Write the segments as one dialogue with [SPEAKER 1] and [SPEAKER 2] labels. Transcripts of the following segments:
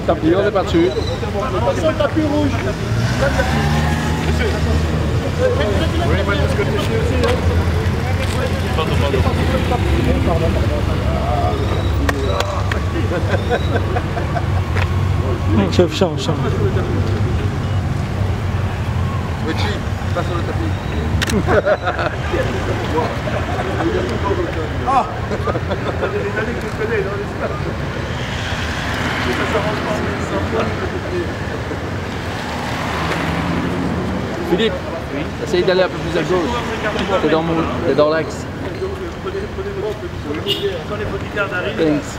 [SPEAKER 1] Tapis, on est pas dessus.
[SPEAKER 2] Attention le tapis rouge. Oui, moi de ce côté-ci aussi. Pardon.
[SPEAKER 3] Chef, change.
[SPEAKER 1] Richie, passe sur le tapis.
[SPEAKER 2] Ah. Ça fait des années que tu te connais, non, n'est-ce pas?
[SPEAKER 1] Philippe, essaye d'aller un peu plus à gauche. T'es dans l'axe.
[SPEAKER 2] Quand les bodyguards arrivent,
[SPEAKER 1] Thanks.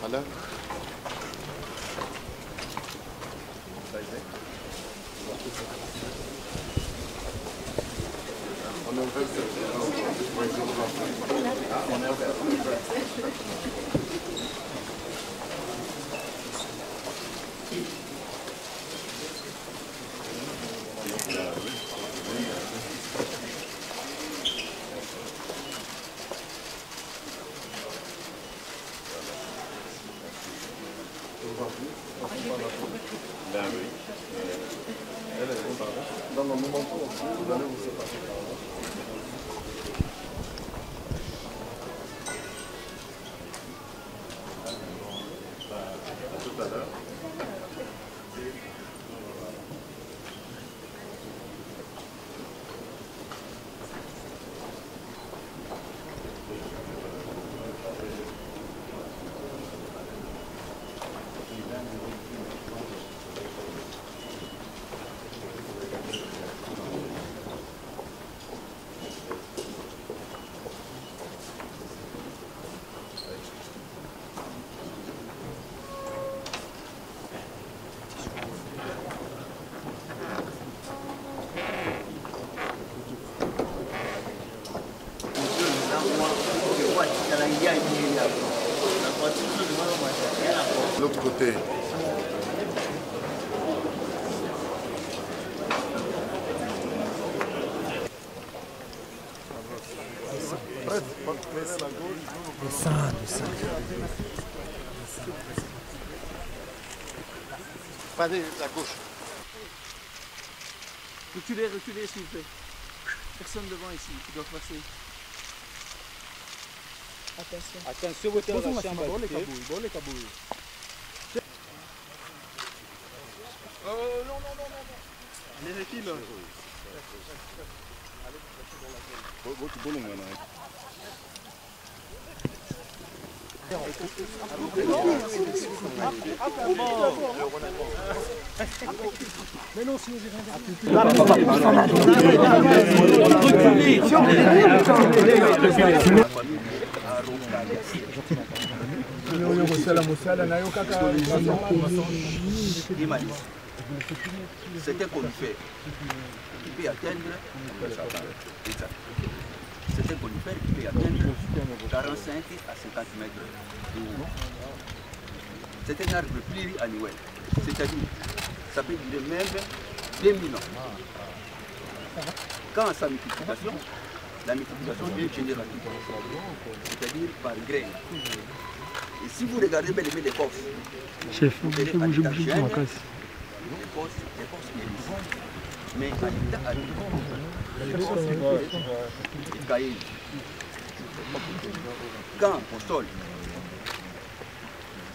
[SPEAKER 1] Voilà. On est au 27. Ben oui. Elle est contente. Dans le moment où vous allez vous séparer. À tout à l'heure. L'autre côté.
[SPEAKER 3] Descends.
[SPEAKER 2] Pas de la gauche.
[SPEAKER 1] Reculez, reculez s'il vous plaît. Personne devant ici qui doit passer.
[SPEAKER 3] Attention.
[SPEAKER 2] Attention, vous êtes dans la chambre.
[SPEAKER 1] Bon les cabouilles.
[SPEAKER 2] Non. Les filles là. Mais non, si
[SPEAKER 4] c'est un conifère qui peut atteindre, c'est un conifère qui peut atteindre 45 à 50 mètres de haut. C'est un arbre pluriannuel, c'est-à-dire ça peut durer même 2000 ans. Quand sa multiplication, la multiplication est générative, c'est-à-dire par graines. Et si vous regardez bien les l'écorce, vous verrez à l'état jeune, l'écorce est lisse. Mais à l'état adulte, l'écorce est caillée. Quand au sol,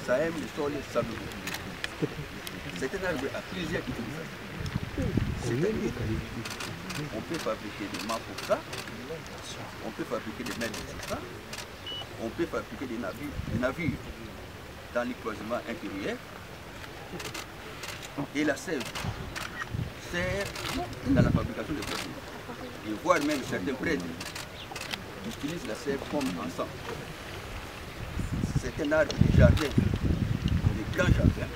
[SPEAKER 4] ça aime le sol sablonneux. C'est un arbre à plusieurs utilisations. C'est-à-dire on peut fabriquer des mâts pour ça, on peut fabriquer des mètres pour ça, on peut fabriquer des navires dans les croisements intérieurs. Et la sève sert dans la fabrication de produits. Et voire même certains prêtres utilisent la sève comme encens. C'est un arbre de jardin, de grands jardins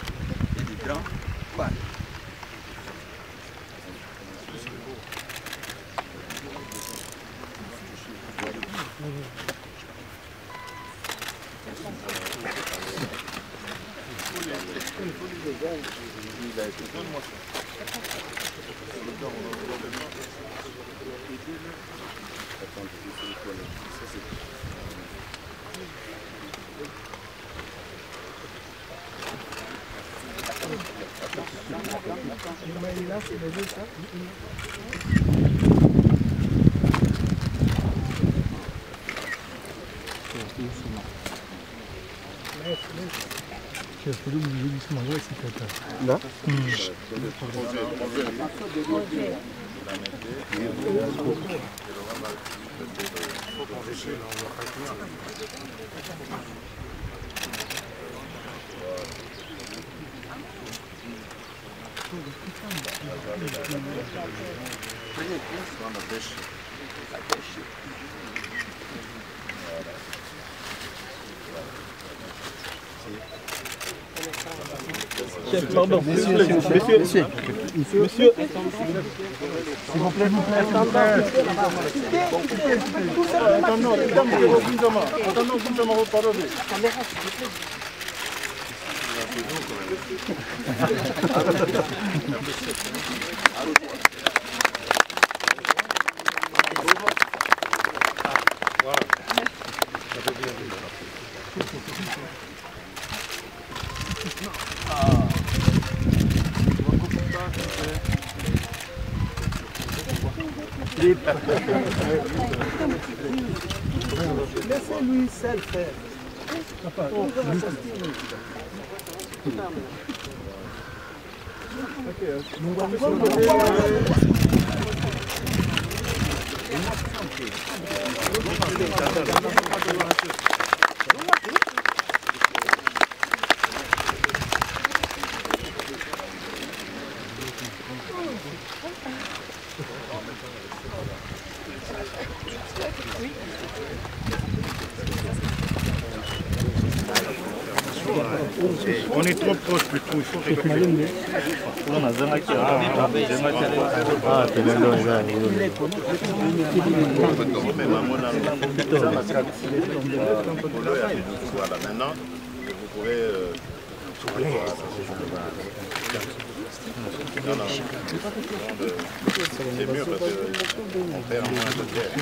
[SPEAKER 4] et de grands parcs.
[SPEAKER 2] Là
[SPEAKER 1] Chef, pardon. Monsieur. S'il vous plaît,
[SPEAKER 2] laissez-lui seul faire.
[SPEAKER 5] On est trop proche du tout, il faut récupérer. Voilà, maintenant, vous pourrez... Non, non, c'est mieux parce qu'on perd moins de terre.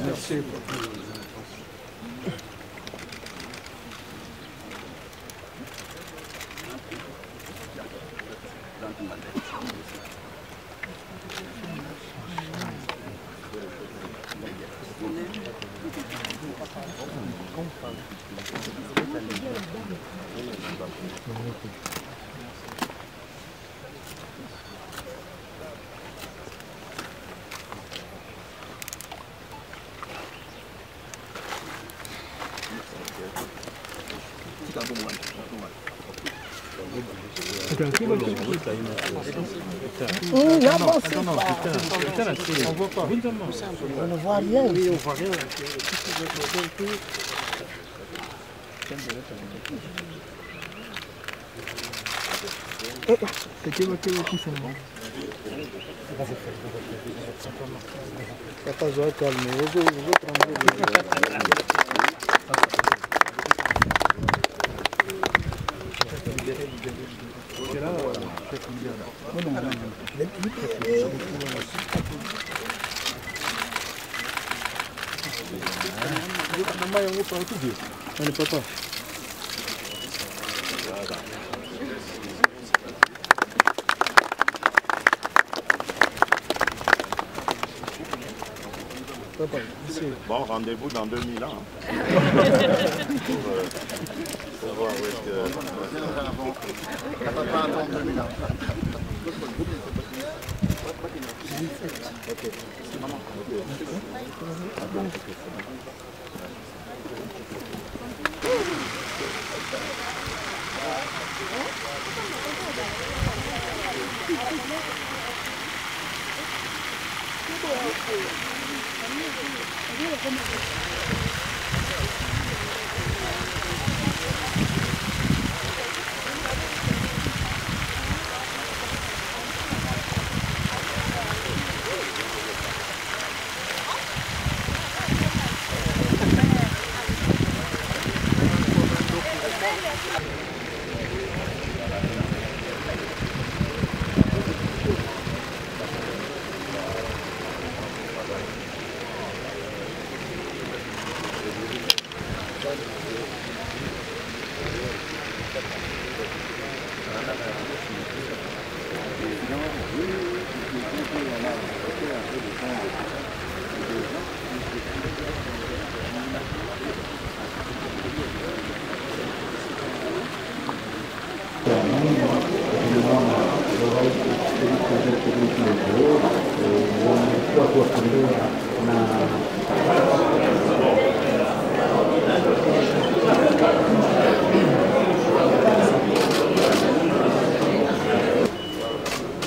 [SPEAKER 1] Merci.
[SPEAKER 3] On ne voit rien. Oui, on voit rien. On ne peut pas.
[SPEAKER 5] Bon, rendez-vous dans 2000 ans. Hein. Pour savoir où est-ce que...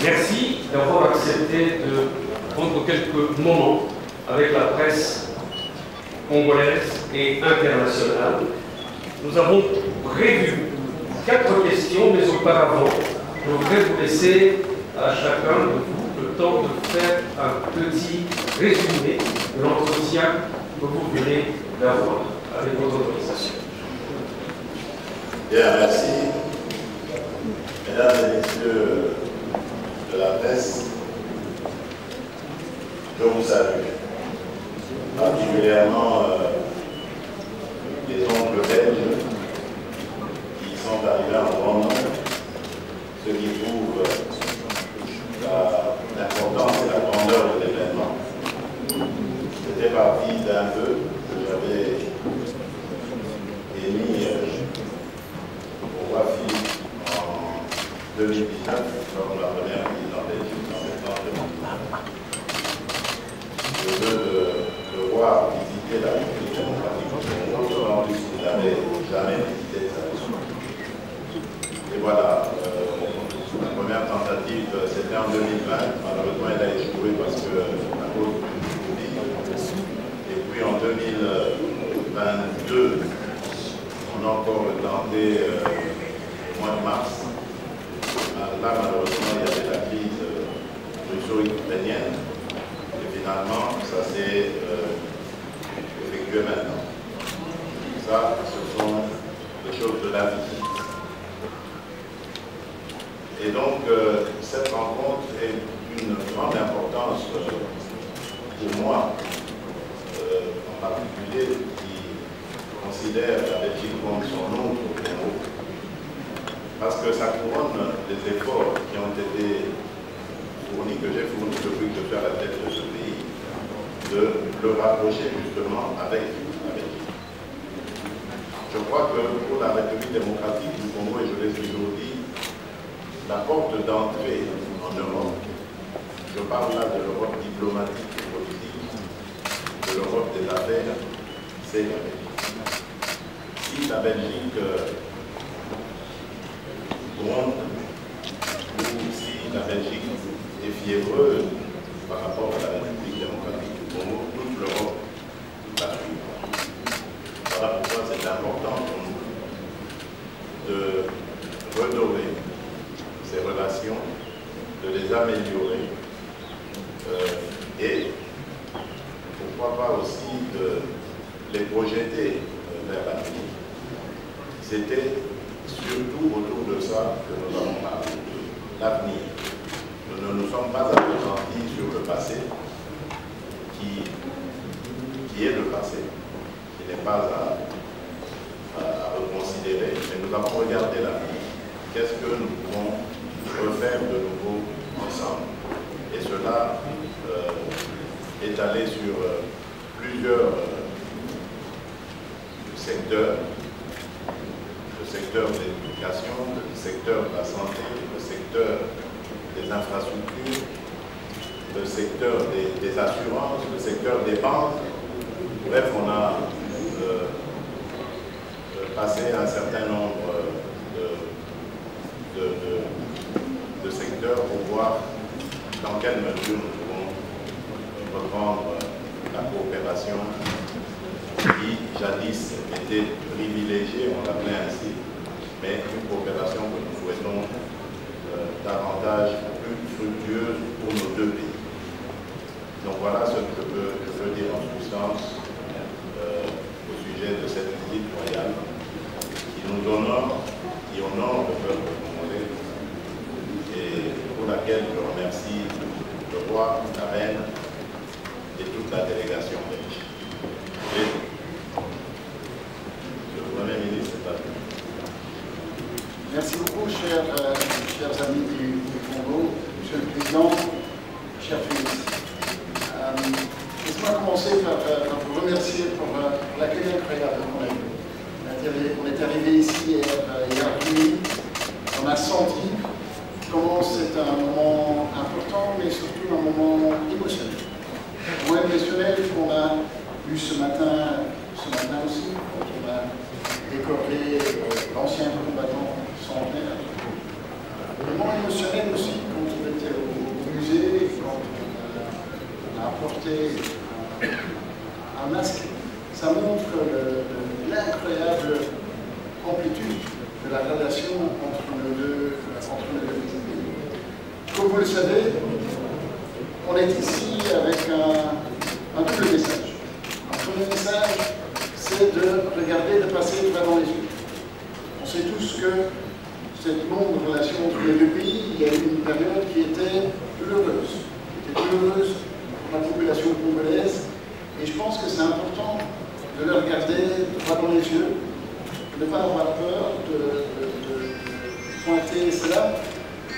[SPEAKER 6] Merci d'avoir accepté de prendre quelques moments avec la presse congolaise et internationale. Nous avons prévu 4 questions, mais auparavant, je voudrais vous laisser à chacun de vous le temps de faire un petit résumé de l'entretien que vous venez d'avoir avec votre autorisation.
[SPEAKER 5] Bien, merci. Mesdames et messieurs de la presse, je vous salue. Particulièrement les oncles belges qui sont arrivés en grand nombre, ce qui prouve l'importance et la grandeur de l'événement. C'était parti d'un vœu que j'avais émis au roi Philippe en 2019, lors de la première visite en Belgique en septembre 2019. Le vœu de voir visiter la République démocratique du Congo, selon lui, il n'avait jamais visité sa République. Et voilà, la première tentative, c'était en 2020. Malheureusement, elle a échoué parce que à cause du Covid. Et puis en 2022, on a encore tenté au mois de mars. Là, malheureusement, il y avait la crise russo-ukrainienne. Et finalement, ça s'est effectué maintenant. Ça, ce sont des choses de la vie. Et donc, cette rencontre est d'une grande importance pour moi, en particulier, qui considère la Belgique comme son oncle au Congo, parce que ça couronne les efforts qui ont été fournis, que j'ai fournis depuis que je suis à la tête de ce pays, de le rapprocher justement avec la Belgique. Je crois que pour la République démocratique du Congo, et je l'ai toujours dit, la porte d'entrée en Europe, je parle là de l'Europe diplomatique et politique, de l'Europe des affaires, c'est la Belgique. Si la Belgique gronde, ou si la Belgique est fiévreuse par rapport à la République démocratique du Congo, toute l'Europe va suivre. Voilà pourquoi c'est important pour nous de redorer ces relations, de les améliorer et pourquoi pas aussi de les projeter vers l'avenir. C'était surtout autour de ça que nous avons parlé, l'avenir. Nous ne nous sommes pas appesantis sur le passé, qui est le passé, qui n'est pas à reconsidérer, mais nous avons regardé l'avenir. Qu'est-ce que nous pouvons refaire de nouveau ensemble? Et cela est allé sur plusieurs secteurs, le secteur de l'éducation, le secteur de la santé, le secteur des infrastructures, le secteur des assurances, le secteur des banques. Bref, on a passé un certain nombre de secteurs pour voir dans quelle mesure nous pouvons reprendre la coopération qui jadis était privilégiée, on l'appelait ainsi, mais une coopération que nous souhaitons davantage plus fructueuse pour nos deux pays. Donc voilà ce que je peux dire en substance au sujet de cette visite royale qui nous honore, qui honore le peuple congolais et pour laquelle je remercie le roi, la reine et toute la délégation belge. Et le Premier ministre est à vous.
[SPEAKER 7] Merci beaucoup, chers amis du Congo, Monsieur le Président, cher Félix. Laissez-moi commencer par vous remercier pour l'accueil incroyable qu'on a eu. On est arrivé ici hier nuit, on a senti comment c'est un moment important, mais surtout un moment émotionnel. Un moment émotionnel qu'on a eu ce matin aussi, quand on a décoré l'ancien combattant centenaire. Un moment émotionnel aussi quand on était au musée, quand on a apporté un masque. Ça montre l'incroyable amplitude de la relation entre nos deux pays. Comme vous le savez, on est ici avec un double message. Un premier message, c'est de regarder le passé droit dans les yeux. On sait tous que cette longue relation entre les deux pays, il y a eu une période qui était douloureuse. Pour la population congolaise. Et je pense que c'est important de le regarder droit dans les yeux, de ne pas avoir peur de pointer cela.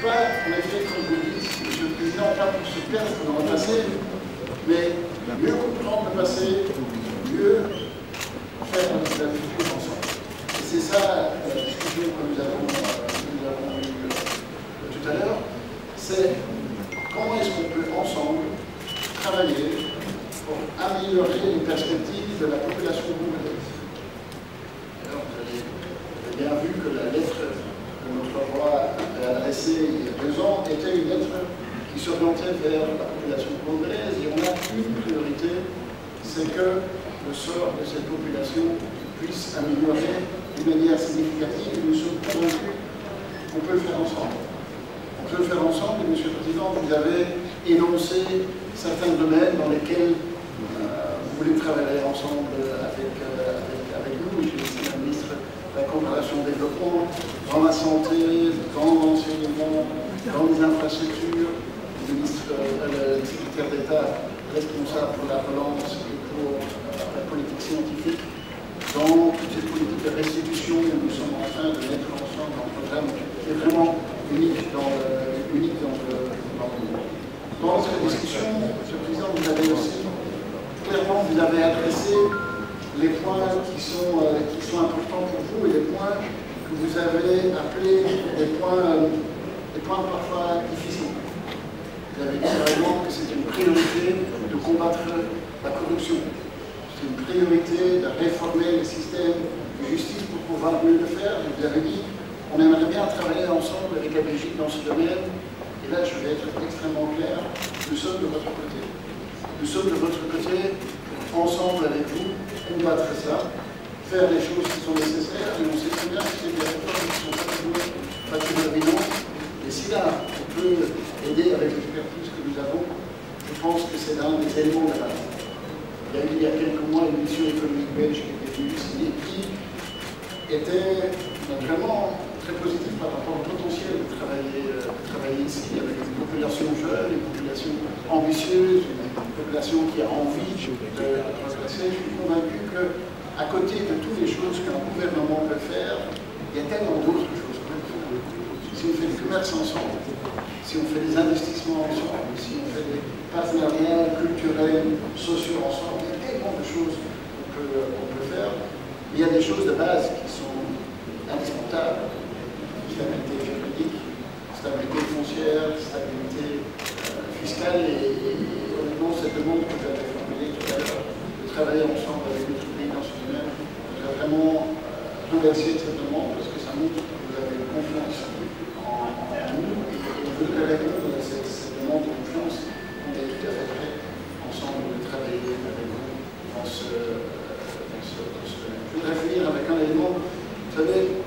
[SPEAKER 7] Pas, en effet, comme vous dites, Monsieur le Président, pas pour se perdre dans le passé, mais mieux comprendre le passé, mieux faire la future ensemble. Et c'est ça la discussion que nous avons eue tout à l'heure, c'est comment est-ce qu'on peut ensemble travailler pour améliorer les perspectives de la population congolaise. Alors, vous avez bien vu que la lettre que notre roi avait adressée il y a 2 ans était une lettre qui s'orientait vers la population congolaise et on a une priorité, c'est que le sort de cette population puisse améliorer d'une manière significative et nous sommes convaincus qu'on peut le faire ensemble. On peut le faire ensemble et Monsieur le Président, vous avez énoncé certains domaines dans lesquels vous voulez travailler ensemble avec nous. J'ai laissé la ministre la coopération au développement, dans la santé, dans l'enseignement, dans les infrastructures. Le secrétaire d'État responsable pour la relance et pour la politique scientifique, dans toute cette politique de restitution que nous sommes en train de mettre ensemble dans un programme qui est vraiment unique dans le monde. Dans cette discussion, Monsieur le Président, vous avez aussi, clairement, vous avez adressé les points qui sont importants pour vous et les points que vous avez appelés des points parfois difficiles. Vous avez dit par exemple que c'est une priorité de combattre la corruption. C'est une priorité de réformer le système de justice pour pouvoir mieux le faire. Vous avez dit on aimerait bien travailler ensemble avec la Belgique dans ce domaine. Et là, je vais être extrêmement clair. Nous sommes de votre côté. Nous sommes de votre côté, ensemble avec vous, combattre ça, faire les choses qui sont nécessaires. Et on sait très bien que c'est des réformes qui sont pas toujours faciles à évidentes. Et si là, on peut aider avec l'expertise que nous avons, je pense que c'est l'un des éléments de la base. Il y a eu il y a quelques mois une mission économique belge qui était venue ici, qui était vraiment très positive par rapport au potentiel de travailler ici avec une population jeune, une population ambitieuse, une population qui a envie de progresser. Je suis convaincu qu'à côté de toutes les choses qu'un gouvernement peut faire, il y a tellement d'autres choses. Si on fait du commerce ensemble, si on fait des investissements ensemble, si on fait des partenariats culturels, sociaux ensemble, il y a tellement de choses qu'on peut faire. Il y a des choses de base qui sont indispensables. Stabilité juridique, stabilité foncière, stabilité fiscale et honnêtement cette demande que vous avez formulée tout à l'heure de travailler ensemble avec notre pays dans ce domaine, je voudrais vraiment remercier de cette demande parce que ça montre que vous avez confiance en nous et on voudrait répondre à cette demande de confiance. On est tout à fait prêts ensemble de travailler avec vous dans ce domaine. Je voudrais finir avec un élément. Vous savez,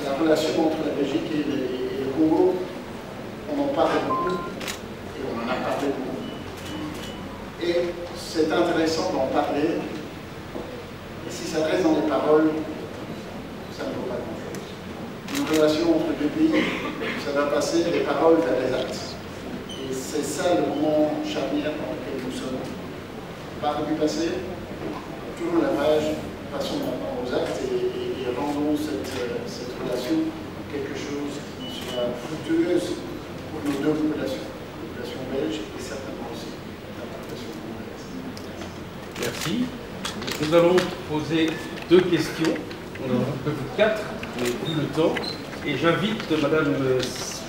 [SPEAKER 7] la relation entre la Belgique et le Congo, on en parle beaucoup et on en a parlé beaucoup. Et c'est intéressant d'en parler. Et si ça reste dans les paroles, ça ne vaut pas grand-chose. Une relation entre deux pays, ça va passer des paroles vers les actes. Et c'est ça le moment charnière dans lequel nous sommes. Par du passé, toujours la page, passons maintenant aux actes et rendons cette relation quelque chose qui soit fructueuse pour nos deux populations, la population belge et certainement aussi la population congolaise.
[SPEAKER 6] Merci. Nous allons poser 2 questions. On en a un peu 4, mais plus le temps. Et j'invite Madame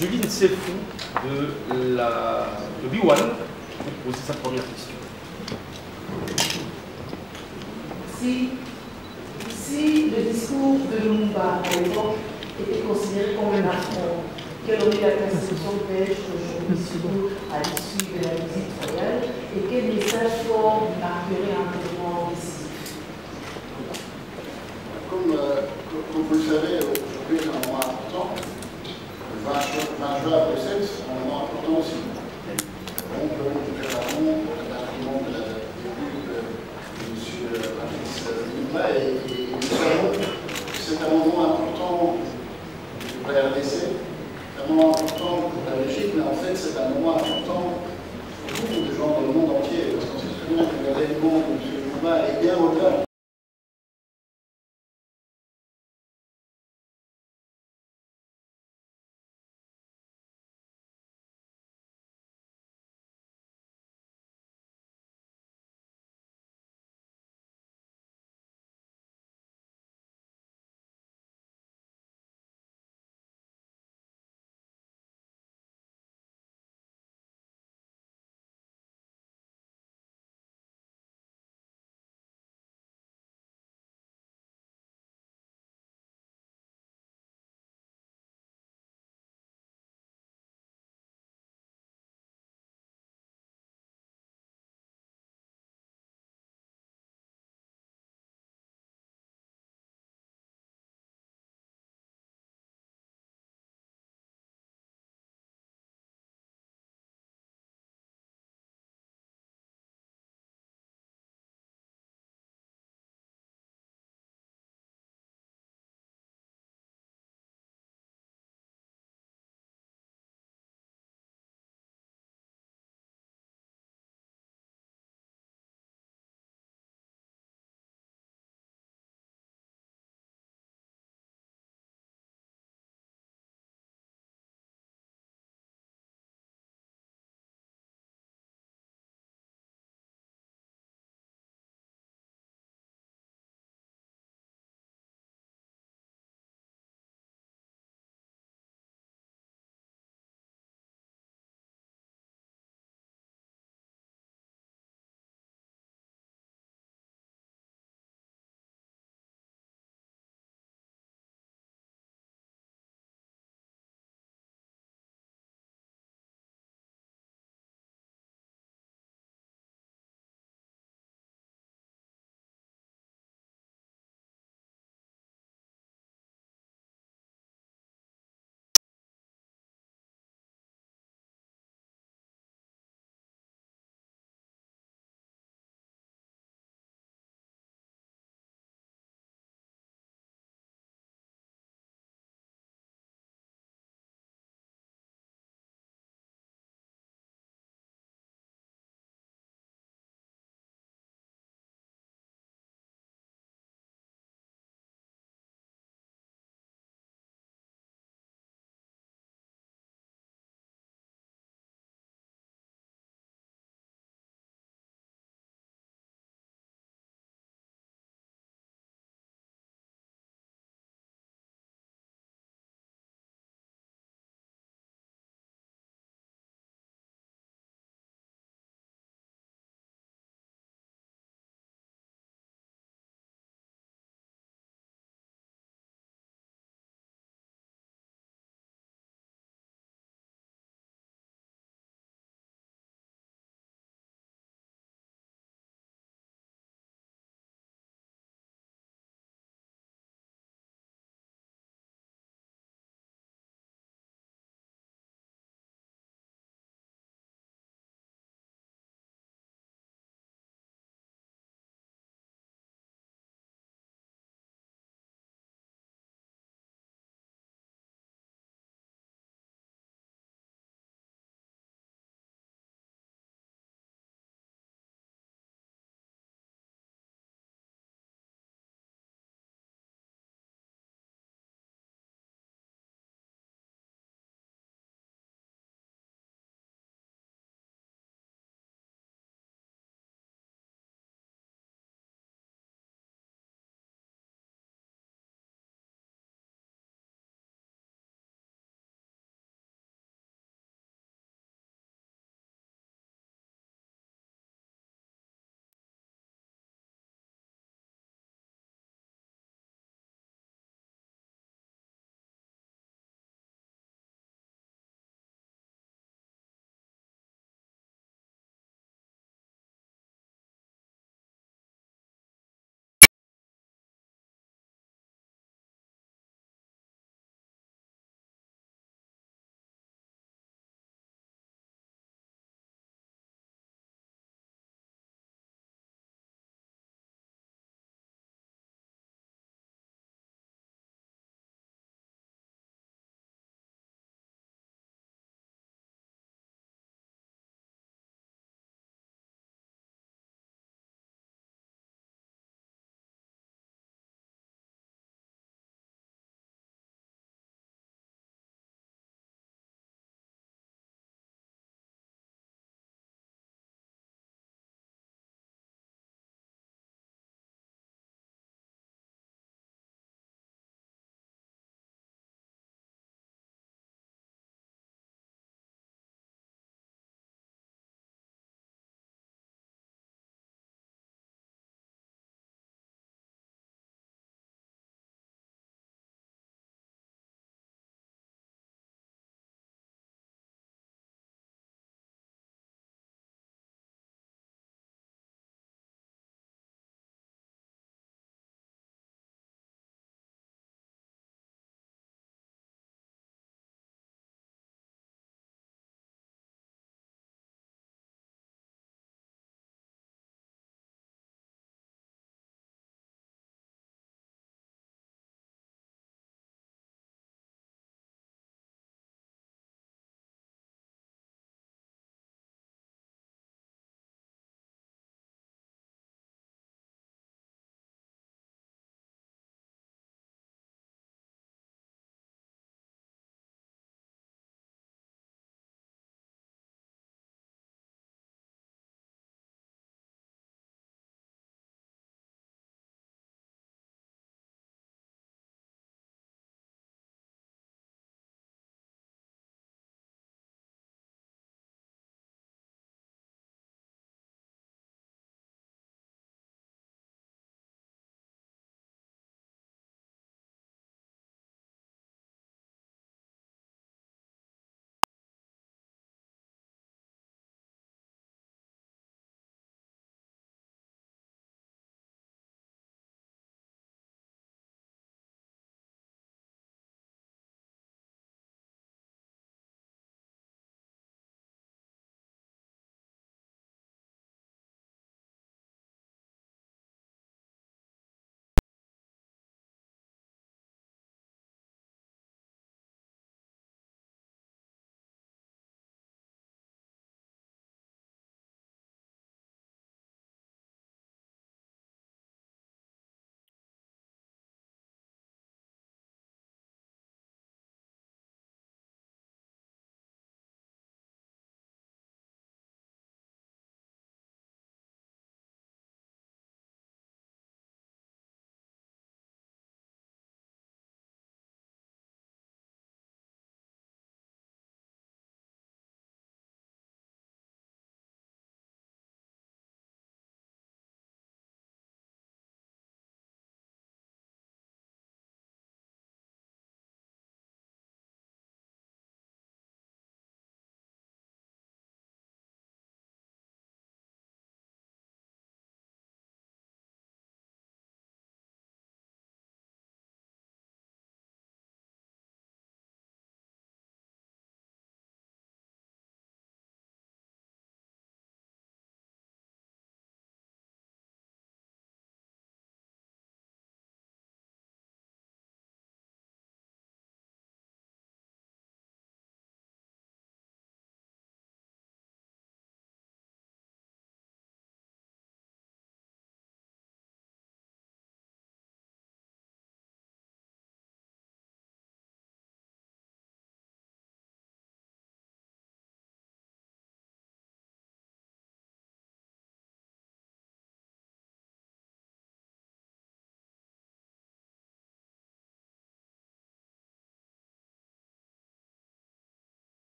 [SPEAKER 6] Juline Sefou de Biwan pour poser sa première question.
[SPEAKER 8] Si le discours de Lumumba, à l'époque, était considéré comme un affront, quelle aurait la perception belge aujourd'hui, surtout à l'issue de la visite royale, et quel message fort marquerait un événement décisif?
[SPEAKER 7] Comme vous le savez, aujourd'hui c'est un moment important. Le 20 juin à Bruxelles, c'est un moment important aussi. Donc, nous préparons pour le bâtiment de la début de M. Patrice Lumumba et nous savons que c'est un moment important pour la RDC, un moment important pour la Belgique, mais en fait c'est un moment important pour beaucoup de gens dans le monde entier, parce qu'on sait très bien que l'événement de M. Lumumba est bien au-delà.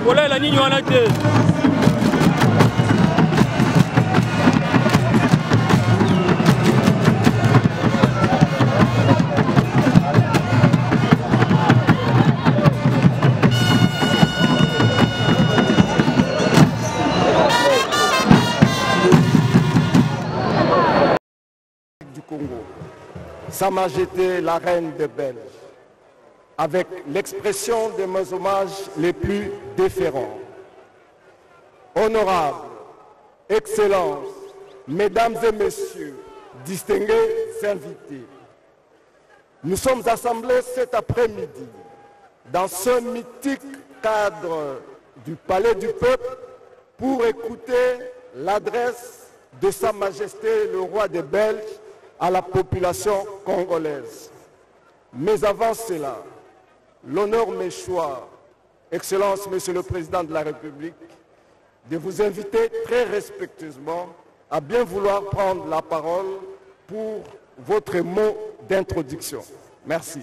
[SPEAKER 2] Voilà la ligne en acte.
[SPEAKER 9] Du Congo, Sa Majesté la Reine des Belges, avec l'expression de mes hommages les plus déférents. Honorables, Excellences, Mesdames et Messieurs, distingués invités, nous sommes assemblés cet après-midi dans ce mythique cadre du Palais du Peuple pour écouter l'adresse de Sa Majesté le Roi des Belges à la population congolaise. Mais avant cela, l'honneur m'échoit, Excellence, Monsieur le Président de la République, de vous inviter très respectueusement à bien vouloir prendre la parole pour votre mot d'introduction. Merci.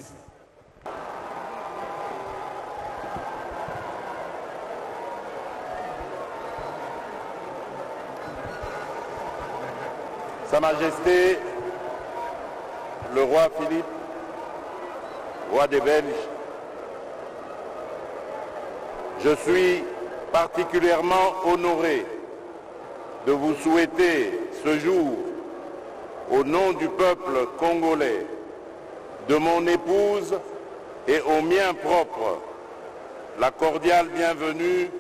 [SPEAKER 5] Sa Majesté, le roi Philippe, roi des Belges, je suis particulièrement honoré de vous souhaiter ce jour, au nom du peuple congolais, de mon épouse et au mien propre, la cordiale bienvenue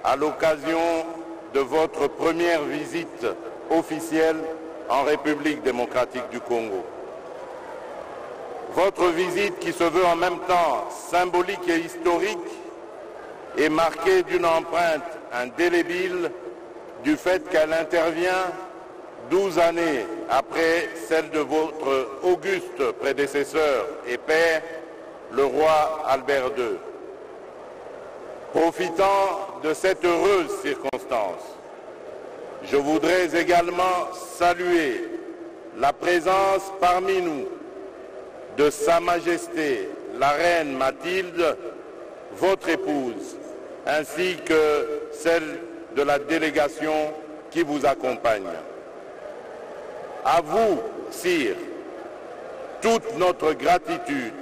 [SPEAKER 5] à l'occasion de votre première visite officielle en République démocratique du Congo. Votre visite, qui se veut en même temps symbolique et historique, est marquée d'une empreinte indélébile du fait qu'elle intervient 12 années après celle de votre auguste prédécesseur et père, le roi Albert II. Profitant de cette heureuse circonstance, je voudrais également saluer la présence parmi nous de Sa Majesté la Reine Mathilde, votre épouse, ainsi que celle de la délégation qui vous accompagne. À vous, Sire, toute notre gratitude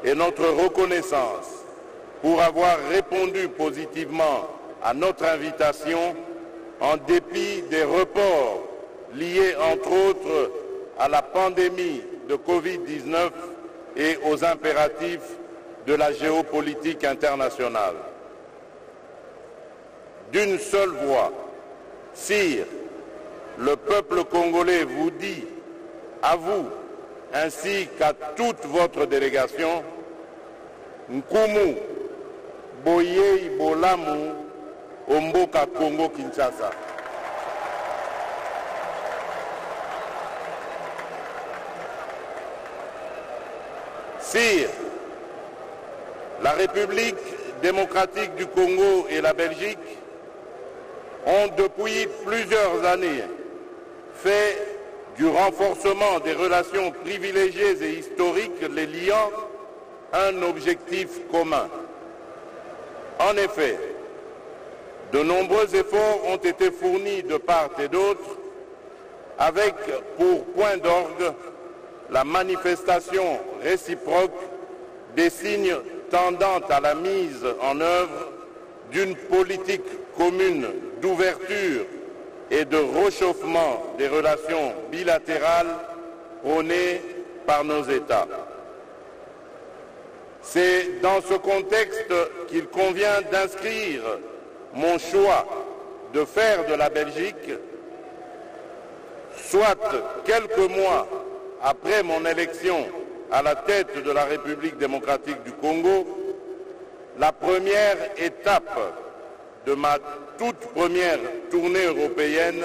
[SPEAKER 5] et notre reconnaissance pour avoir répondu positivement à notre invitation en dépit des reports liés entre autres à la pandémie de Covid-19 et aux impératifs de la géopolitique internationale. D'une seule voix, Sire, le peuple congolais vous dit, à vous, ainsi qu'à toute votre délégation, Nkumu, Boye Bolamu, Omboka Congo Kinshasa. Sire, la République démocratique du Congo et la Belgique ont depuis plusieurs années fait du renforcement des relations privilégiées et historiques les liant un objectif commun. En effet, de nombreux efforts ont été fournis de part et d'autre avec pour point d'orgue la manifestation réciproque des signes tendant à la mise en œuvre d'une politique commune d'ouverture et de réchauffement des relations bilatérales prônées par nos États. C'est dans ce contexte qu'il convient d'inscrire mon choix de faire de la Belgique, soit quelques mois après mon élection à la tête de la République démocratique du Congo, la première étape de ma toute première tournée européenne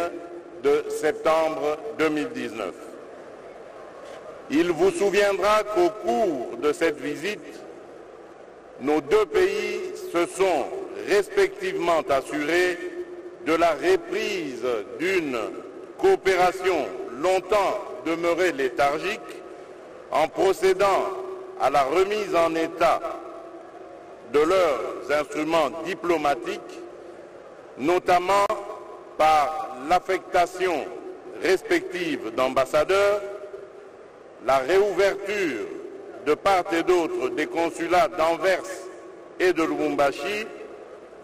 [SPEAKER 5] de septembre 2019. Il vous souviendra qu'au cours de cette visite, nos deux pays se sont respectivement assurés de la reprise d'une coopération longtemps demeuré léthargique en procédant à la remise en état de leurs instruments diplomatiques, notamment par l'affectation respective d'ambassadeurs, la réouverture de part et d'autre des consulats d'Anvers et de Lubumbashi,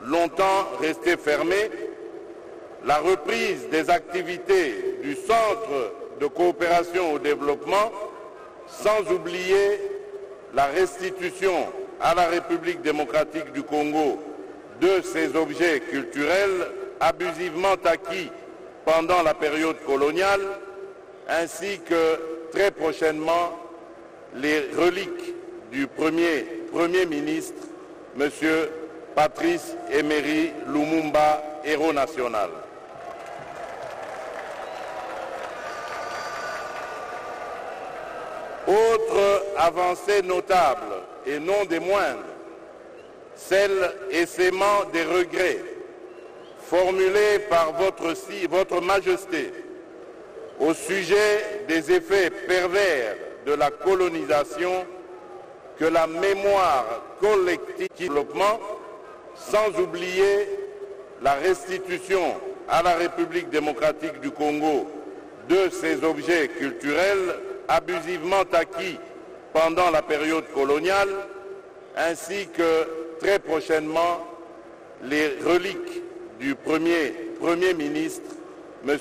[SPEAKER 5] longtemps restés fermés, la reprise des activités du Centre de coopération au développement, sans oublier la restitution à la République démocratique du Congo de ces objets culturels abusivement acquis pendant la période coloniale, ainsi que très prochainement les reliques du Premier ministre, M. Patrice Emery Lumumba, héros national. Autre avancée notable et non des moindres, celle essaimant des regrets formulés par votre Majesté au sujet des effets pervers de la colonisation que la mémoire collective du développement, sans oublier la restitution à la République démocratique du Congo de ces objets culturels abusivement acquis pendant la période coloniale, ainsi que très prochainement les reliques du Premier ministre, M.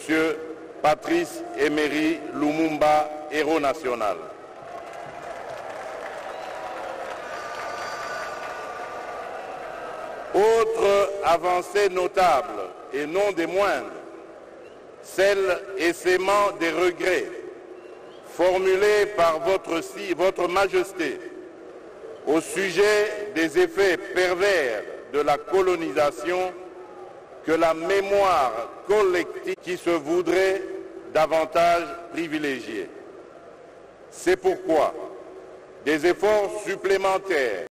[SPEAKER 5] Patrice Emery Lumumba, héros national. Autre avancée notable et non des moindres, celle essaimant des regrets formulés par votre Majesté au sujet des effets pervers de la colonisation que la mémoire collective qui se voudrait davantage privilégiée. C'est pourquoi des efforts supplémentaires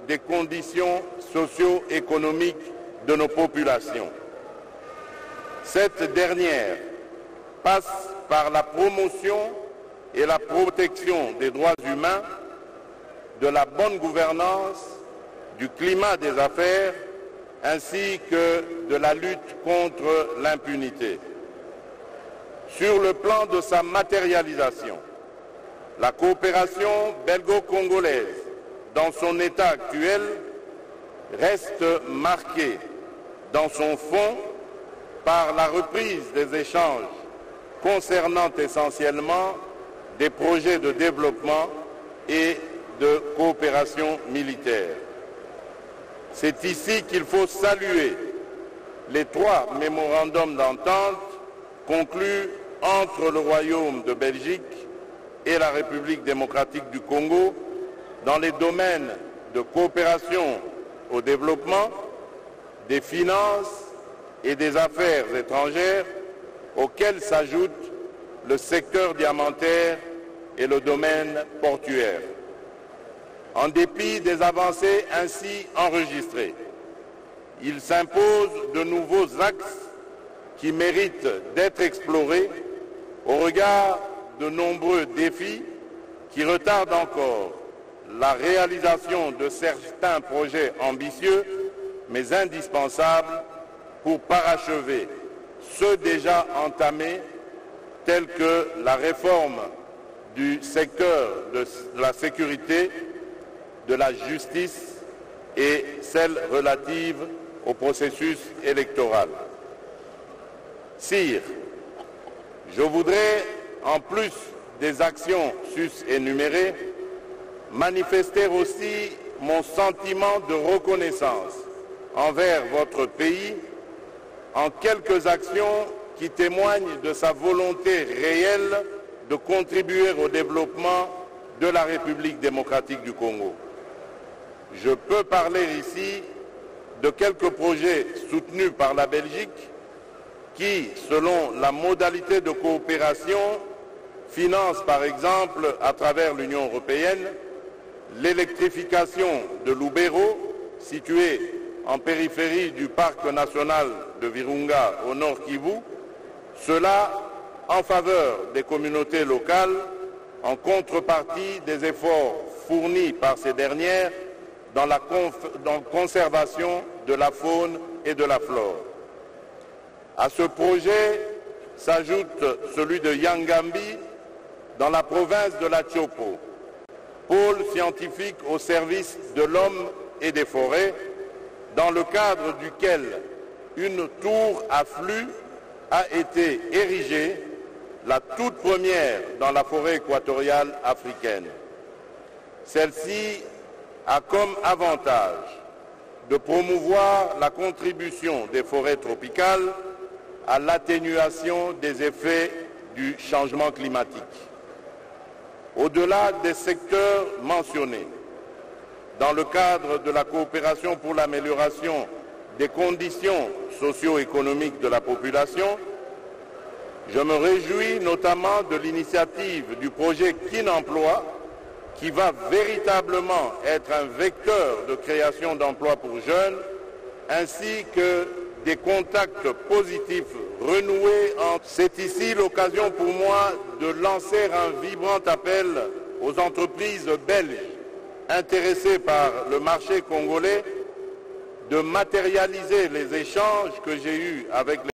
[SPEAKER 5] des conditions socio-économiques de nos populations. Cette dernière passe par la promotion et la protection des droits humains, de la bonne gouvernance, du climat des affaires, ainsi que de la lutte contre l'impunité. Sur le plan de sa matérialisation, la coopération belgo-congolaise dans son état actuel, reste marqué dans son fond par la reprise des échanges concernant essentiellement des projets de développement et de coopération militaire. C'est ici qu'il faut saluer les 3 mémorandums d'entente conclus entre le Royaume de Belgique et la République démocratique du Congo dans les domaines de coopération au développement, des finances et des affaires étrangères, auxquels s'ajoutent le secteur diamantaire et le domaine portuaire. En dépit des avancées ainsi enregistrées, il s'impose de nouveaux axes qui méritent d'être explorés au regard de nombreux défis qui retardent encore la réalisation de certains projets ambitieux, mais indispensables pour parachever ceux déjà entamés, tels que la réforme du secteur de la sécurité, de la justice et celle relative au processus électoral. Sire, je voudrais, en plus des actions sus-énumérées, manifester aussi mon sentiment de reconnaissance envers votre pays en quelques actions qui témoignent de sa volonté réelle de contribuer au développement de la République démocratique du Congo. je peux parler ici de quelques projets soutenus par la Belgique qui, selon la modalité de coopération, financent par exemple à travers l'Union européenne l'électrification de Lubero, situé en périphérie du parc national de Virunga au nord Kivu, cela en faveur des communautés locales en contrepartie des efforts fournis par ces dernières dans la conservation de la faune et de la flore. À ce projet s'ajoute celui de Yangambi dans la province de la Tchopo, pôle scientifique au service de l'homme et des forêts, dans le cadre duquel une tour à flux a été érigée, la toute première dans la forêt équatoriale africaine. Celle-ci a comme avantage de promouvoir la contribution des forêts tropicales à l'atténuation des effets du changement climatique. Au-delà des secteurs mentionnés, dans le cadre de la coopération pour l'amélioration des conditions socio-économiques de la population, je me réjouis notamment de l'initiative du projet Kin-Emploi qui va véritablement être un vecteur de création d'emplois pour jeunes, ainsi que des contacts positifs renoués. C'est ici l'occasion pour moi de lancer un vibrant appel aux entreprises belges intéressées par le marché congolais de matérialiser les échanges que j'ai eus avec les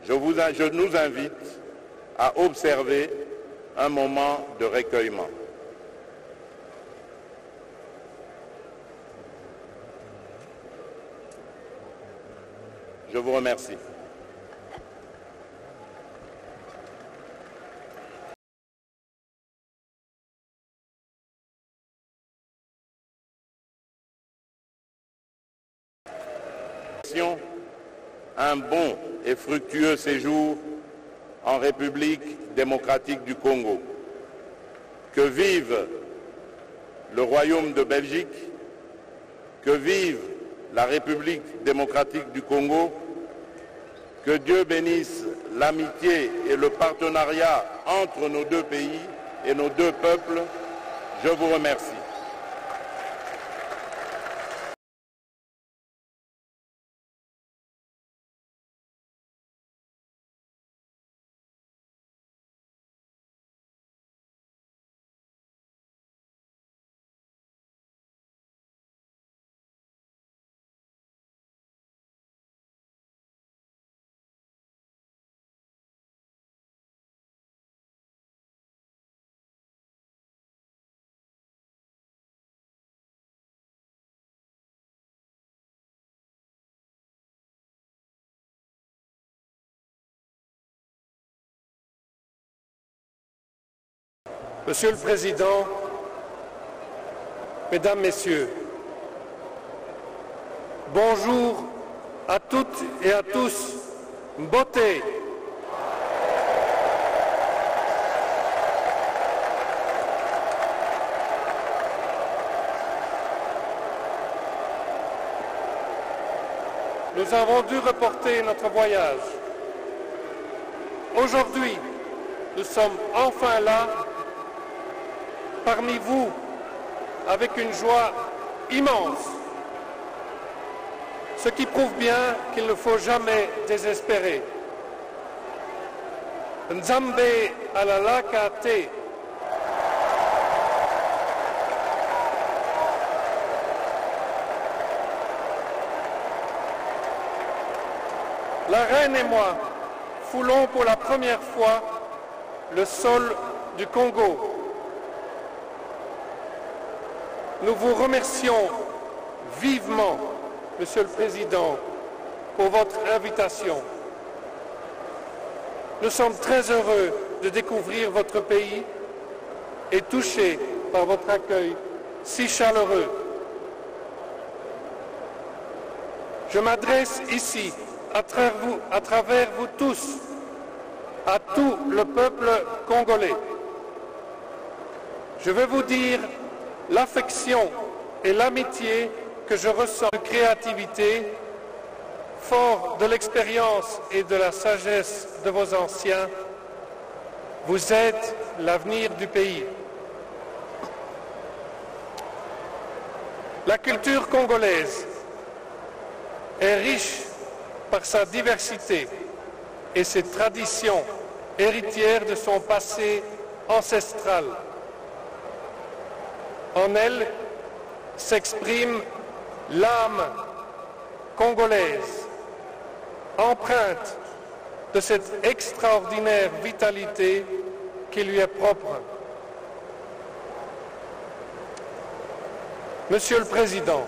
[SPEAKER 5] Je nous invite à observer un moment de recueillement. Je vous remercie. Un bon et fructueux séjour en République démocratique du Congo. Que vive le Royaume de Belgique, que vive la République démocratique du Congo, que Dieu bénisse l'amitié et le partenariat entre nos deux pays et nos deux peuples. Je vous remercie.
[SPEAKER 10] Monsieur le Président, Mesdames, Messieurs, bonjour à toutes et à tous. Mbote. Nous avons dû reporter notre voyage. Aujourd'hui, nous sommes enfin là, parmi vous, avec une joie immense, ce qui prouve bien qu'il ne faut jamais désespérer. Nzambe alalaka te. Plaine et moi foulons pour la première fois le sol du Congo. Nous vous remercions vivement, Monsieur le Président, pour votre invitation. Nous sommes très heureux de découvrir votre pays et touchés par votre accueil si chaleureux. Je m'adresse ici, à travers vous tous, à tout le peuple congolais. Je veux vous dire l'affection et l'amitié que je ressens de créativité, fort de l'expérience et de la sagesse de vos anciens. Vous êtes l'avenir du pays. La culture congolaise est riche par sa diversité et ses traditions héritières de son passé ancestral. En elle s'exprime l'âme congolaise, empreinte de cette extraordinaire vitalité qui lui est propre. Monsieur le Président,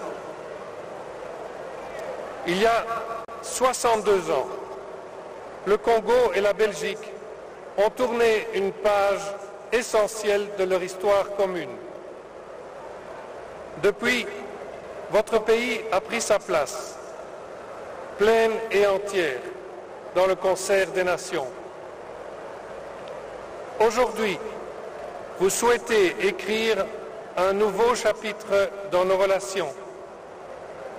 [SPEAKER 10] il y a 62 ans, le Congo et la Belgique ont tourné une page essentielle de leur histoire commune. Depuis, votre pays a pris sa place, pleine et entière, dans le concert des nations. Aujourd'hui, vous souhaitez écrire un nouveau chapitre dans nos relations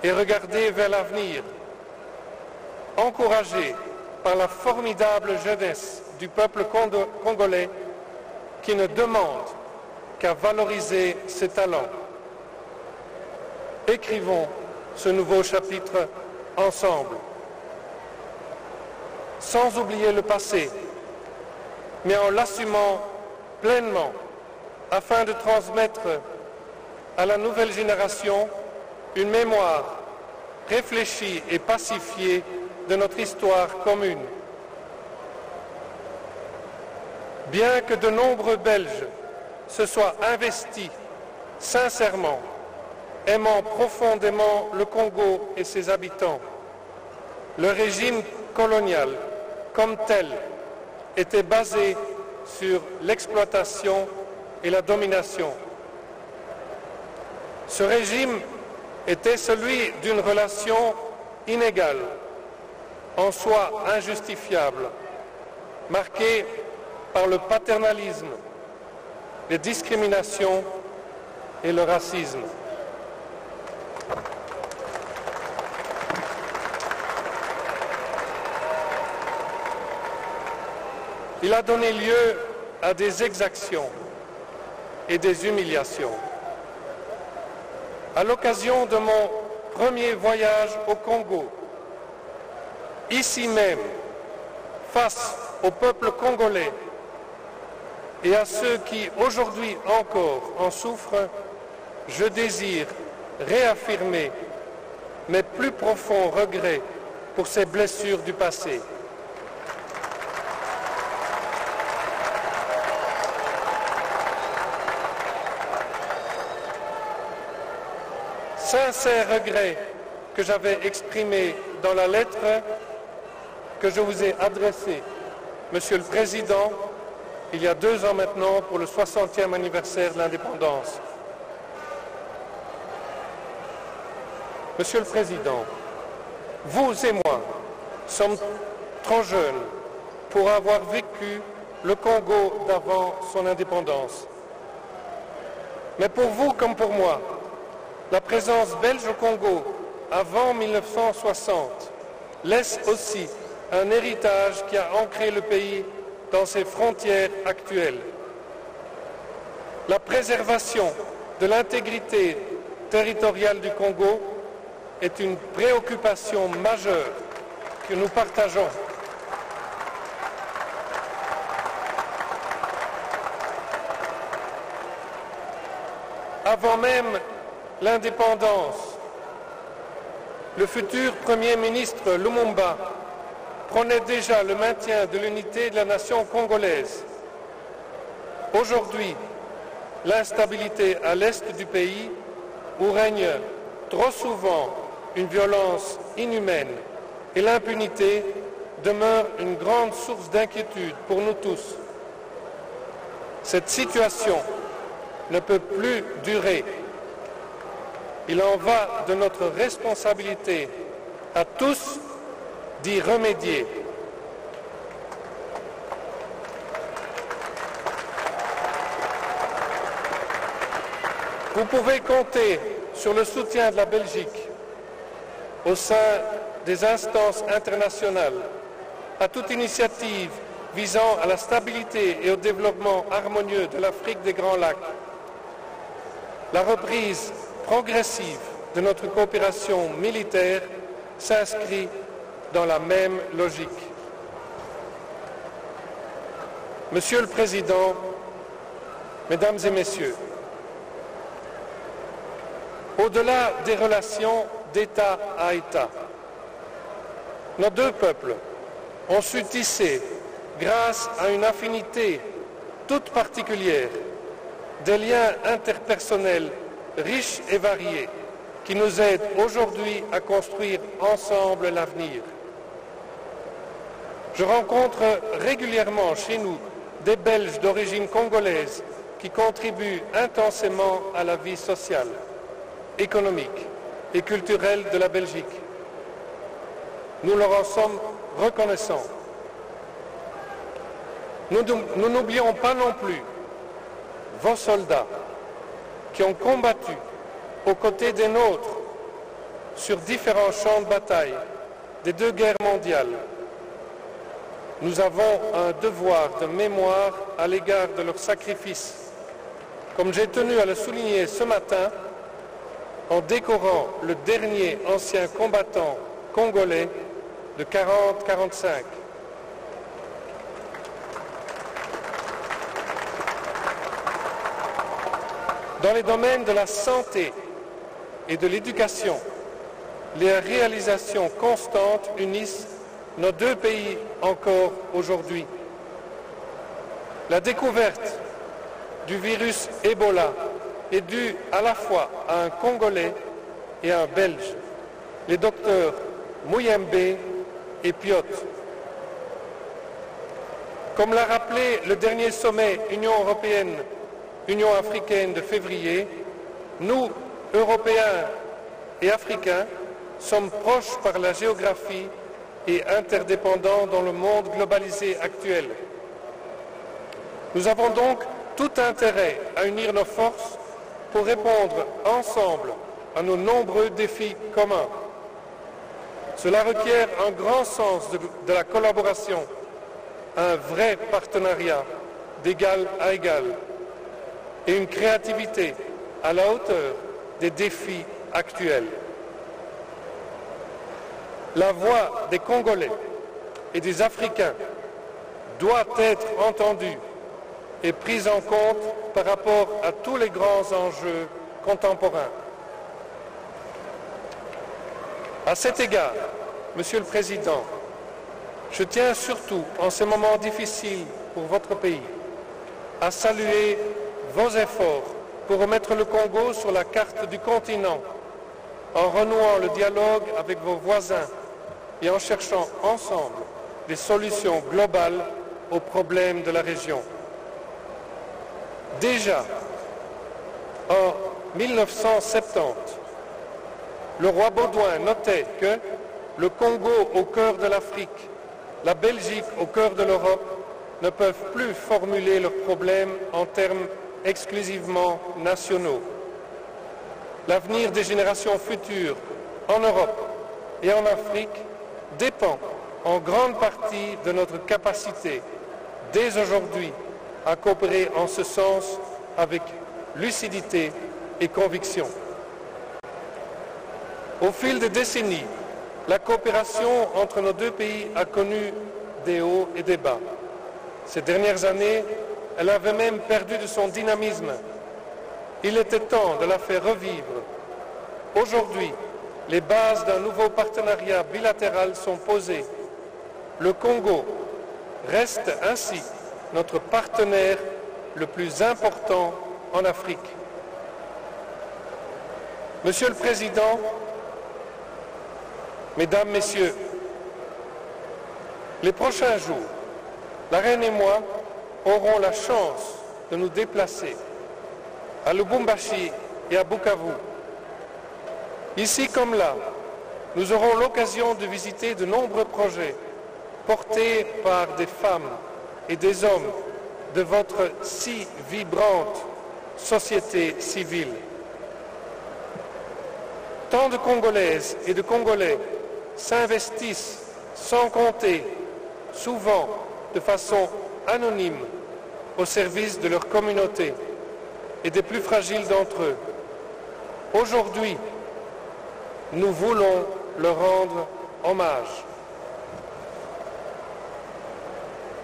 [SPEAKER 10] et regarder vers l'avenir, encouragé par la formidable jeunesse du peuple congolais qui ne demande qu'à valoriser ses talents. Écrivons ce nouveau chapitre ensemble, sans oublier le passé, mais en l'assumant pleinement, afin de transmettre à la nouvelle génération une mémoire réfléchie et pacifiée de notre histoire commune. Bien que de nombreux Belges se soient investis sincèrement, aimant profondément le Congo et ses habitants, le régime colonial, comme tel, était basé sur l'exploitation et la domination. Ce régime était celui d'une relation inégale, en soi injustifiable, marquée par le paternalisme, les discriminations et le racisme. Il a donné lieu à des exactions et des humiliations. À l'occasion de mon premier voyage au Congo, ici même, face au peuple congolais et à ceux qui aujourd'hui encore en souffrent, je désire réaffirmer mes plus profonds regrets pour ces blessures du passé. Sincère regret que j'avais exprimé dans la lettre que je vous ai adressée, Monsieur le Président, il y a 2 ans maintenant pour le 60e anniversaire de l'indépendance. Monsieur le Président, vous et moi sommes trop jeunes pour avoir vécu le Congo d'avant son indépendance. Mais pour vous comme pour moi, la présence belge au Congo avant 1960 laisse aussi un héritage qui a ancré le pays dans ses frontières actuelles. La préservation de l'intégrité territoriale du Congo est une préoccupation majeure que nous partageons. Avant même l'indépendance, le futur Premier ministre Lumumba prônait déjà le maintien de l'unité de la nation congolaise. Aujourd'hui, l'instabilité à l'est du pays, où règne trop souvent une violence inhumaine et l'impunité, demeure une grande source d'inquiétude pour nous tous. Cette situation ne peut plus durer. Il en va de notre responsabilité à tous d'y remédier. Vous pouvez compter sur le soutien de la Belgique au sein des instances internationales à toute initiative visant à la stabilité et au développement harmonieux de l'Afrique des Grands Lacs. La reprise progressive de notre coopération militaire s'inscrit dans la même logique. Monsieur le Président, Mesdames et Messieurs, au-delà des relations d'État à État, nos deux peuples ont su tisser, grâce à une affinité toute particulière, des liens interpersonnels riches et variés qui nous aident aujourd'hui à construire ensemble l'avenir. Je rencontre régulièrement chez nous des Belges d'origine congolaise qui contribuent intensément à la vie sociale, économique et culturelle de la Belgique. Nous leur en sommes reconnaissants. Nous n'oublions pas non plus vos soldats qui ont combattu aux côtés des nôtres sur différents champs de bataille des deux guerres mondiales. Nous avons un devoir de mémoire à l'égard de leur sacrifice, comme j'ai tenu à le souligner ce matin en décorant le dernier ancien combattant congolais de 40-45. Dans les domaines de la santé et de l'éducation, les réalisations constantes unissent nos deux pays encore aujourd'hui. La découverte du virus Ebola est due à la fois à un Congolais et à un Belge, les docteurs Mouyembe et Piot. Comme l'a rappelé le dernier sommet Union européenne-Union africaine de février, nous, Européens et Africains, sommes proches par la géographie et interdépendants dans le monde globalisé actuel. Nous avons donc tout intérêt à unir nos forces pour répondre ensemble à nos nombreux défis communs. Cela requiert un grand sens de la collaboration, un vrai partenariat d'égal à égal et une créativité à la hauteur des défis actuels. La voix des Congolais et des Africains doit être entendue et prise en compte par rapport à tous les grands enjeux contemporains. À cet égard, Monsieur le Président, je tiens surtout, en ces moments difficiles pour votre pays, à saluer vos efforts pour remettre le Congo sur la carte du continent, en renouant le dialogue avec vos voisins et en cherchant ensemble des solutions globales aux problèmes de la région. Déjà, en 1970, le roi Baudouin notait que le Congo au cœur de l'Afrique, la Belgique au cœur de l'Europe ne peuvent plus formuler leurs problèmes en termes exclusivement nationaux. L'avenir des générations futures en Europe et en Afrique dépend en grande partie de notre capacité, dès aujourd'hui, à coopérer en ce sens avec lucidité et conviction. Au fil des décennies, la coopération entre nos deux pays a connu des hauts et des bas. Ces dernières années, elle avait même perdu de son dynamisme. Il était temps de la faire revivre. Aujourd'hui, les bases d'un nouveau partenariat bilatéral sont posées le Congo reste ainsi notre partenaire le plus important en Afrique. Monsieur le Président, Mesdames, Messieurs, les prochains jours, la Reine et moi aurons la chance de nous déplacer à Lubumbashi et à Bukavu. Ici comme là, nous aurons l'occasion de visiter de nombreux projets portés par des femmes et des hommes de votre si vibrante société civile. Tant de Congolaises et de Congolais s'investissent sans compter, souvent de façon anonyme, au service de leur communauté et des plus fragiles d'entre eux. Aujourd'hui, nous voulons leur rendre hommage.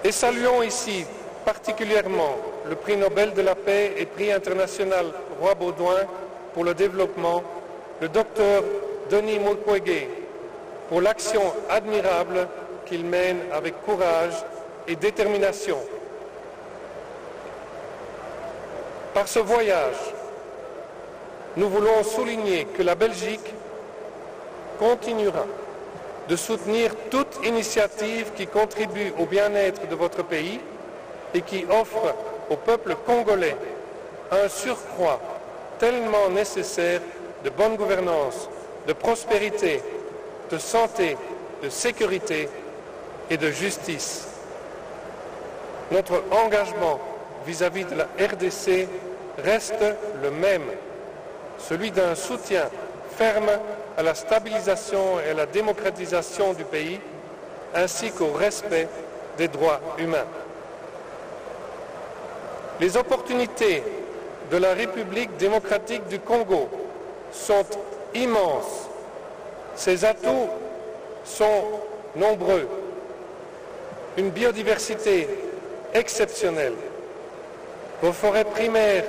[SPEAKER 10] Et saluons ici particulièrement le prix Nobel de la paix et prix international Roi Baudouin pour le développement, le docteur Denis Mukwege, pour l'action admirable qu'il mène avec courage et détermination. Par ce voyage, nous voulons souligner que la Belgique continuera de soutenir toute initiative qui contribue au bien-être de votre pays et qui offre au peuple congolais un surcroît tellement nécessaire de bonne gouvernance, de prospérité, de santé, de sécurité et de justice. Notre engagement vis-à-vis de la RDC reste le même, celui d'un soutien ferme à la stabilisation et à la démocratisation du pays, ainsi qu'au respect des droits humains. Les opportunités de la République démocratique du Congo sont immenses. Ses atouts sont nombreux. Une biodiversité exceptionnelle, vos forêts primaires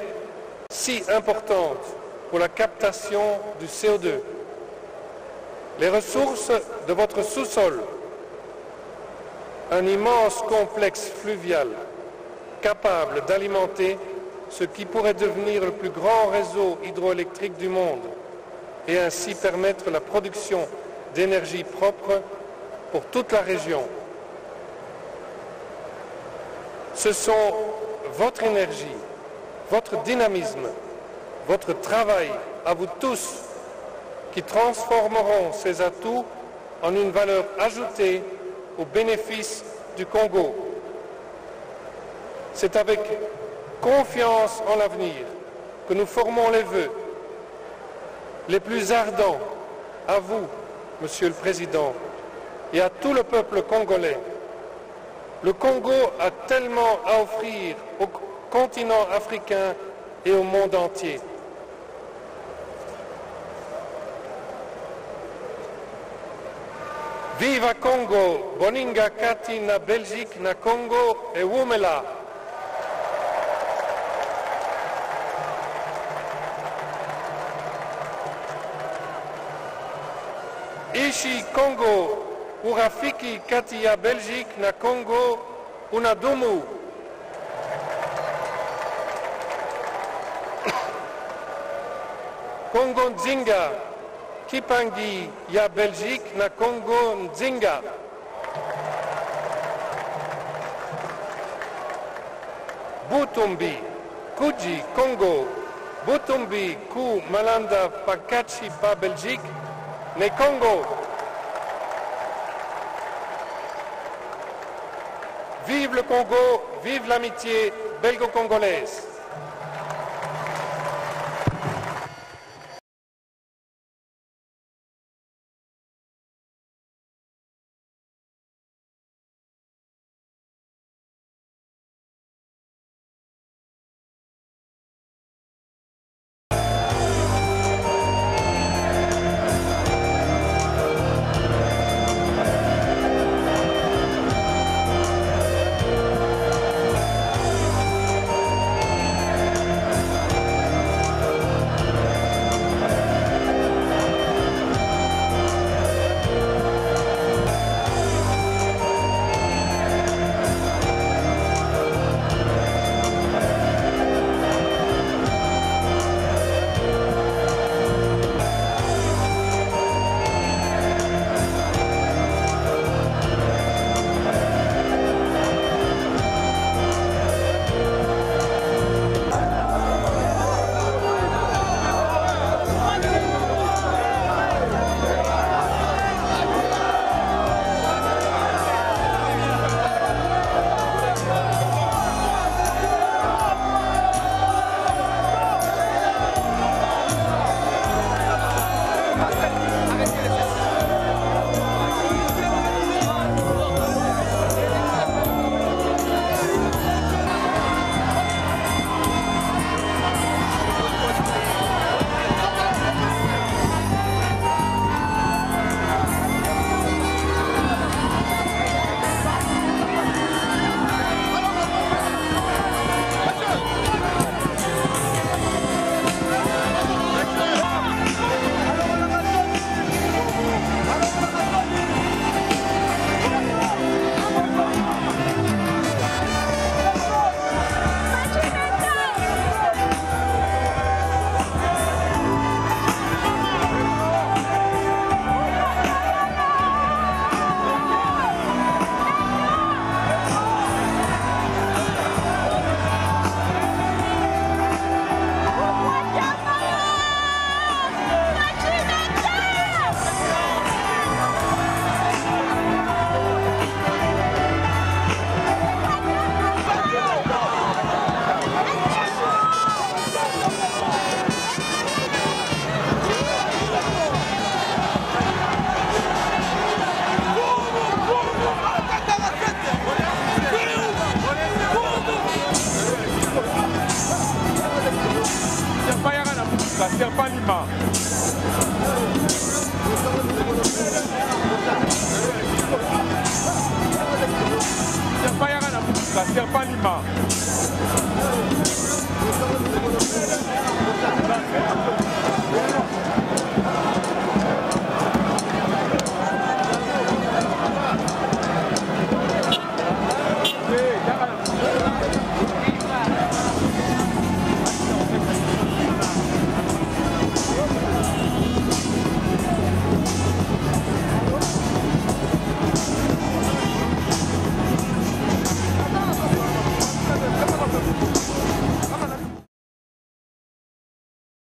[SPEAKER 10] si importantes pour la captation du CO2, les ressources de votre sous-sol, un immense complexe fluvial capable d'alimenter ce qui pourrait devenir le plus grand réseau hydroélectrique du monde et ainsi permettre la production d'énergie propre pour toute la région. Ce sont votre énergie, votre dynamisme, votre travail à vous tous qui transformeront ces atouts en une valeur ajoutée au bénéfice du Congo. C'est avec confiance en l'avenir que nous formons les vœux les plus ardents à vous, Monsieur le Président, et à tout le peuple congolais. Le Congo a tellement à offrir au continent africain et au monde entier. Viva Congo, Boninga Kati na Belgique na Congo et Wumela. Ishi Congo, Urafiki Kati ya Belgique na Congo, Unadumu. Congo Nzinga, Kipangi ya Belgique na Congo Nzinga. Butumbi, Kuji Congo, Butumbi Ku Malanda Pakachi pa Belgique, ne Congo. Vive le Congo, vive l'amitié belgo-congolaise.
[SPEAKER 2] La serpent Lima. La serpent Lima.